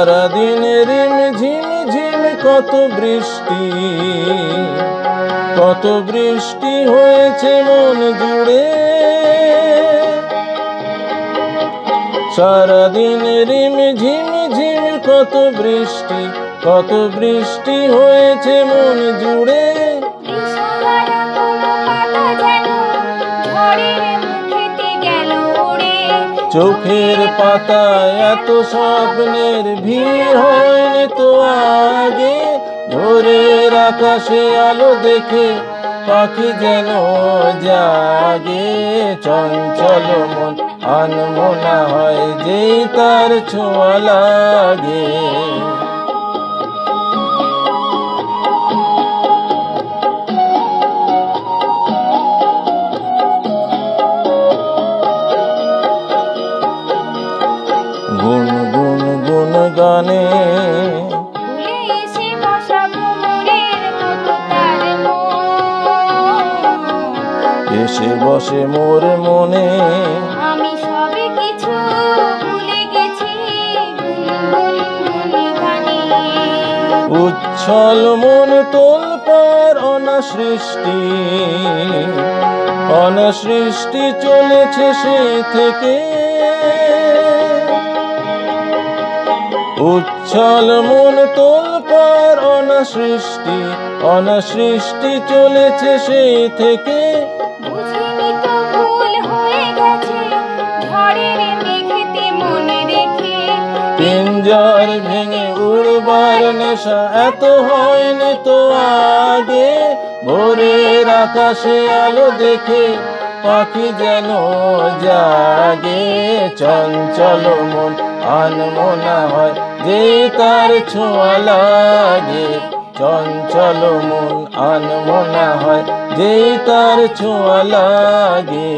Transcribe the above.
সারাদিন রিম ঝিম ঝিম কত বৃষ্টি হয়েছে মন জুড়ে। সারাদিন রিম ঝিম ঝিম কত বৃষ্টি হয়েছে মন জুড়ে। চোখের পাতায় এত স্বপ্নের ভিড় হয়নি তো আগে। ভোরের আকাশে আলো দেখে পাখি যেন জাগে। চঞ্চল মন আনমনা হয় যেই তার ছোঁয়া লাগে। গুন গুন গুন গানে এসে বসে মোর মনে। আমি সব কিছু ভুলে গেছি উচ্ছল মন তোলপাড় অনাসৃষ্টি চলেছে সে থেকে। উচ্ছল মন তোলপাড় অনাসৃষ্টি চলেছে সে থেকে। বুঝিনি তো ভুল হয়ে গেছে ঝড়ের মেঘেতে মনে রেখে। পিঞ্জর ভেঙে উড়বার নেশা এত হয়নি তো আগে। ভোরের আকাশে আলো দেখে পাখি যেন জাগে। চঞ্চল মন আনমনা হয় যেই তার ছোঁয়া লাগে। চঞ্চল মন আনমনা হয় যেই তার ছোঁয়া লাগে।